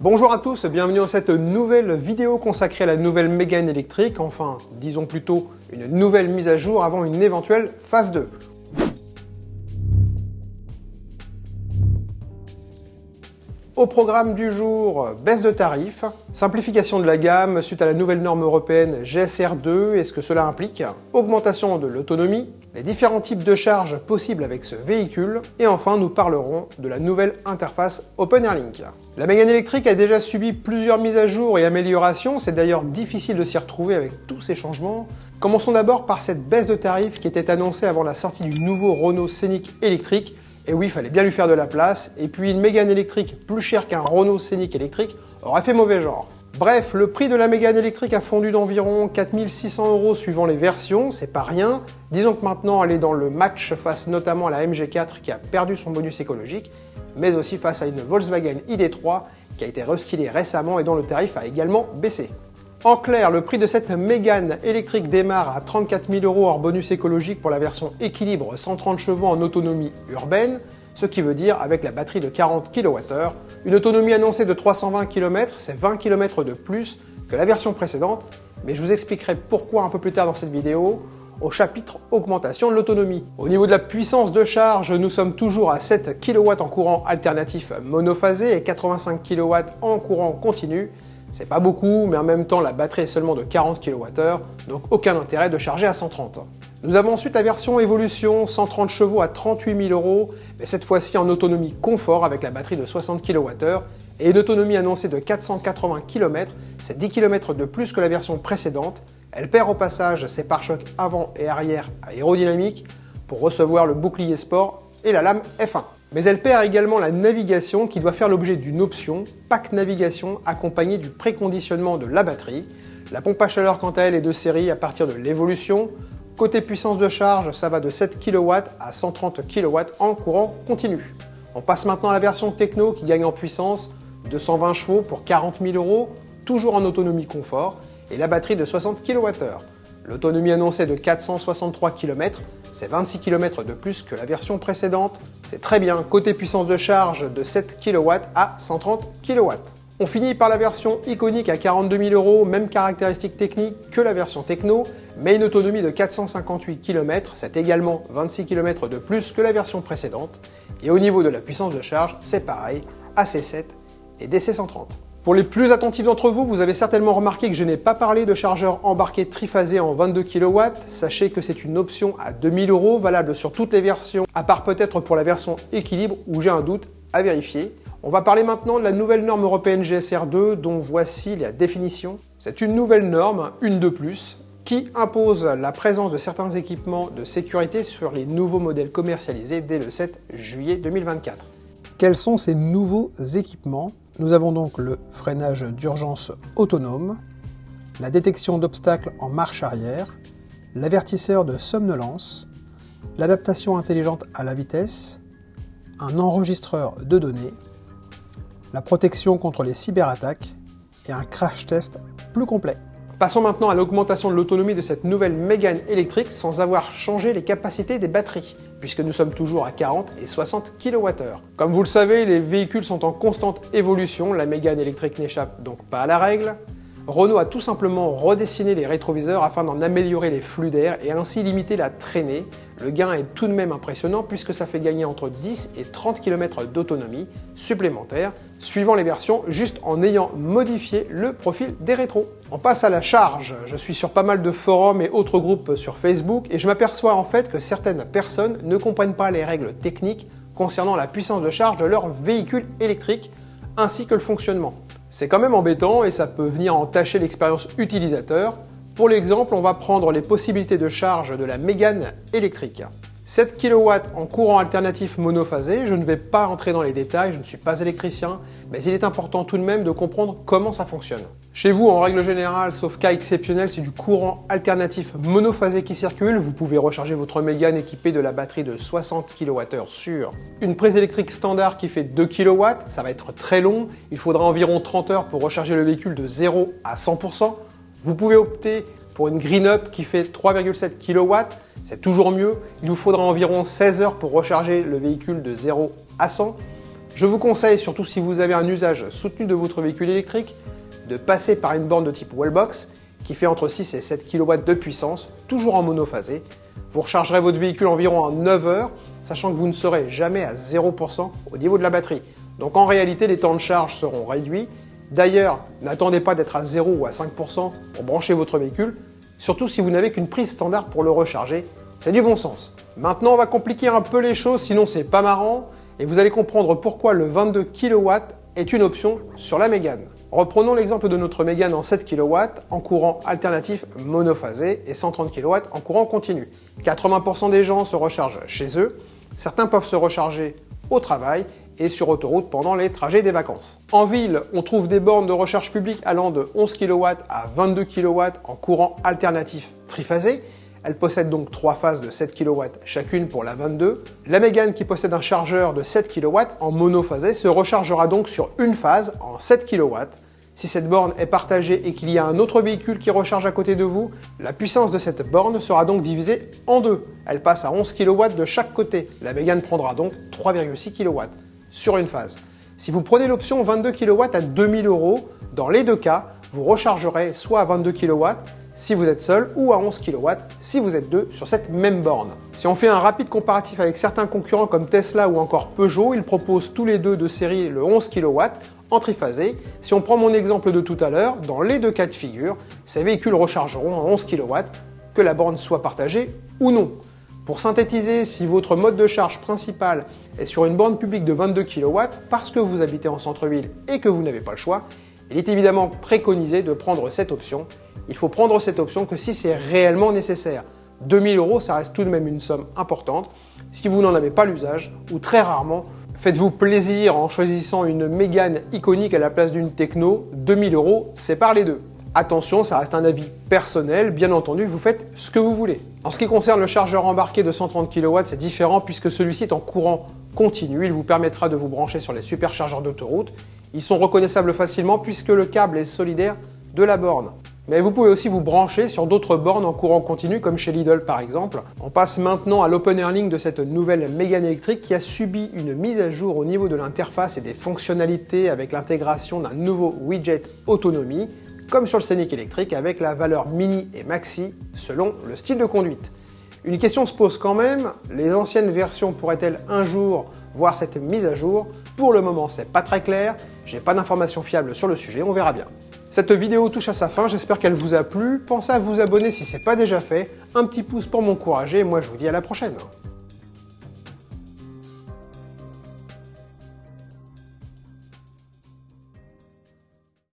Bonjour à tous, bienvenue dans cette nouvelle vidéo consacrée à la nouvelle Mégane électrique, enfin, disons plutôt une nouvelle mise à jour avant une éventuelle phase 2. Au programme du jour, baisse de tarifs, simplification de la gamme suite à la nouvelle norme européenne GSR2 et ce que cela implique, augmentation de l'autonomie, les différents types de charges possibles avec ce véhicule, et enfin nous parlerons de la nouvelle interface Open Airlink. La Mégane électrique a déjà subi plusieurs mises à jour et améliorations, c'est d'ailleurs difficile de s'y retrouver avec tous ces changements. Commençons d'abord par cette baisse de tarifs qui était annoncée avant la sortie du nouveau Renault Scénic électrique. Et oui, il fallait bien lui faire de la place, et puis une Mégane électrique plus chère qu'un Renault Scénic électrique aurait fait mauvais genre. Bref, le prix de la Mégane électrique a fondu d'environ 4 600 € suivant les versions, c'est pas rien. Disons que maintenant elle est dans le match face notamment à la MG4 qui a perdu son bonus écologique, mais aussi face à une Volkswagen ID3 qui a été restylée récemment et dont le tarif a également baissé. En clair, le prix de cette Mégane électrique démarre à 34 000 € hors bonus écologique pour la version équilibre 130 chevaux en autonomie urbaine, ce qui veut dire avec la batterie de 40 kWh, une autonomie annoncée de 320 km, c'est 20 km de plus que la version précédente, mais je vous expliquerai pourquoi un peu plus tard dans cette vidéo, au chapitre augmentation de l'autonomie. Au niveau de la puissance de charge, nous sommes toujours à 7 kW en courant alternatif monophasé et 85 kW en courant continu. C'est pas beaucoup, mais en même temps la batterie est seulement de 40 kWh, donc aucun intérêt de charger à 130. Nous avons ensuite la version Evolution, 130 chevaux à 38 000 €, mais cette fois-ci en autonomie confort avec la batterie de 60 kWh et une autonomie annoncée de 480 km, c'est 10 km de plus que la version précédente. Elle perd au passage ses pare-chocs avant et arrière aérodynamiques pour recevoir le bouclier sport et la lame F1. Mais elle perd également la navigation qui doit faire l'objet d'une option, pack navigation accompagnée du préconditionnement de la batterie. La pompe à chaleur quant à elle est de série à partir de l'Evolution. Côté puissance de charge, ça va de 7 kW à 130 kW en courant continu. On passe maintenant à la version Techno qui gagne en puissance, 220 chevaux pour 40 000 €, toujours en autonomie confort, et la batterie de 60 kWh. L'autonomie annoncée de 463 km, c'est 26 km de plus que la version précédente. C'est très bien, côté puissance de charge de 7 kW à 130 kW. On finit par la version iconique à 42 000 €, même caractéristiques techniques que la version Techno, mais une autonomie de 458 km, c'est également 26 km de plus que la version précédente. Et au niveau de la puissance de charge, c'est pareil, AC7 et DC130. Pour les plus attentifs d'entre vous, vous avez certainement remarqué que je n'ai pas parlé de chargeur embarqué triphasé en 22 kW. Sachez que c'est une option à 2 000 €, valable sur toutes les versions, à part peut-être pour la version équilibre où j'ai un doute à vérifier. On va parler maintenant de la nouvelle norme européenne GSR2 dont voici la définition. C'est une nouvelle norme, une de plus, qui impose la présence de certains équipements de sécurité sur les nouveaux modèles commercialisés dès le 7 juillet 2024. Quels sont ces nouveaux équipements ? Nous avons donc le freinage d'urgence autonome, la détection d'obstacles en marche arrière, l'avertisseur de somnolence, l'adaptation intelligente à la vitesse, un enregistreur de données, la protection contre les cyberattaques et un crash test plus complet. Passons maintenant à l'augmentation de l'autonomie de cette nouvelle Mégane électrique sans avoir changé les capacités des batteries, puisque nous sommes toujours à 40 et 60 kWh. Comme vous le savez, les véhicules sont en constante évolution, la Mégane électrique n'échappe donc pas à la règle. Renault a tout simplement redessiné les rétroviseurs afin d'en améliorer les flux d'air et ainsi limiter la traînée. Le gain est tout de même impressionnant puisque ça fait gagner entre 10 et 30 km d'autonomie supplémentaire, suivant les versions, juste en ayant modifié le profil des rétros. On passe à la charge. Je suis sur pas mal de forums et autres groupes sur Facebook et je m'aperçois en fait que certaines personnes ne comprennent pas les règles techniques concernant la puissance de charge de leur véhicule électrique ainsi que le fonctionnement. C'est quand même embêtant et ça peut venir entacher l'expérience utilisateur. Pour l'exemple, on va prendre les possibilités de charge de la Mégane électrique. 7 kW en courant alternatif monophasé, je ne vais pas entrer dans les détails, je ne suis pas électricien, mais il est important tout de même de comprendre comment ça fonctionne. Chez vous, en règle générale, sauf cas exceptionnel, c'est du courant alternatif monophasé qui circule, vous pouvez recharger votre Mégane équipée de la batterie de 60 kWh sur une prise électrique standard qui fait 2 kW, ça va être très long, il faudra environ 30 heures pour recharger le véhicule de 0 à 100%. Vous pouvez opter pour une Green Up qui fait 3,7 kW, c'est toujours mieux, il vous faudra environ 16 heures pour recharger le véhicule de 0 à 100. Je vous conseille, surtout si vous avez un usage soutenu de votre véhicule électrique, de passer par une borne de type Wallbox qui fait entre 6 et 7 kW de puissance, toujours en monophasé. Vous rechargerez votre véhicule environ en 9 heures, sachant que vous ne serez jamais à 0% au niveau de la batterie. Donc en réalité, les temps de charge seront réduits. D'ailleurs, n'attendez pas d'être à 0 ou à 5% pour brancher votre véhicule, surtout si vous n'avez qu'une prise standard pour le recharger. C'est du bon sens. Maintenant, on va compliquer un peu les choses, sinon c'est pas marrant, et vous allez comprendre pourquoi le 22 kW est une option sur la Mégane. Reprenons l'exemple de notre Mégane en 7 kW en courant alternatif monophasé et 130 kW en courant continu. 80% des gens se rechargent chez eux, certains peuvent se recharger au travail et sur autoroute pendant les trajets des vacances. En ville, on trouve des bornes de recharge publique allant de 11 kW à 22 kW en courant alternatif triphasé. Elle possède donc 3 phases de 7 kW chacune pour la 22. La Mégane, qui possède un chargeur de 7 kW en monophasé, se rechargera donc sur une phase en 7 kW. Si cette borne est partagée et qu'il y a un autre véhicule qui recharge à côté de vous, la puissance de cette borne sera donc divisée en deux. Elle passe à 11 kW de chaque côté. La Mégane prendra donc 3,6 kW sur une phase. Si vous prenez l'option 22 kW à 2000 €, dans les deux cas, vous rechargerez soit à 22 kW si vous êtes seul ou à 11 kW si vous êtes deux sur cette même borne. Si on fait un rapide comparatif avec certains concurrents comme Tesla ou encore Peugeot, ils proposent tous les deux de série le 11 kW en triphasé. Si on prend mon exemple de tout à l'heure, dans les deux cas de figure, ces véhicules rechargeront à 11 kW, que la borne soit partagée ou non. Pour synthétiser, si votre mode de charge principal est sur une borne publique de 22 kW parce que vous habitez en centre-ville et que vous n'avez pas le choix, il est évidemment préconisé de prendre cette option. Il faut prendre cette option que si c'est réellement nécessaire. 2000 €, ça reste tout de même une somme importante. Si vous n'en avez pas l'usage, ou très rarement, faites-vous plaisir en choisissant une Mégane iconique à la place d'une Techno. 2000 €, sépare les deux. Attention, ça reste un avis personnel, bien entendu, vous faites ce que vous voulez. En ce qui concerne le chargeur embarqué de 130 kW, c'est différent puisque celui-ci est en courant continu. Il vous permettra de vous brancher sur les superchargeurs d'autoroute. Ils sont reconnaissables facilement puisque le câble est solidaire de la borne. Mais vous pouvez aussi vous brancher sur d'autres bornes en courant continu, comme chez Lidl par exemple. On passe maintenant à l'Open Airlink de cette nouvelle Mégane électrique qui a subi une mise à jour au niveau de l'interface et des fonctionnalités avec l'intégration d'un nouveau widget autonomie, comme sur le Scénic électrique avec la valeur mini et maxi selon le style de conduite. Une question se pose quand même, les anciennes versions pourraient-elles un jour voir cette mise à jour? Pour le moment, c'est pas très clair, j'ai pas d'informations fiables sur le sujet, on verra bien. Cette vidéo touche à sa fin, j'espère qu'elle vous a plu. Pensez à vous abonner si ce n'est pas déjà fait, un petit pouce pour m'encourager et moi je vous dis à la prochaine.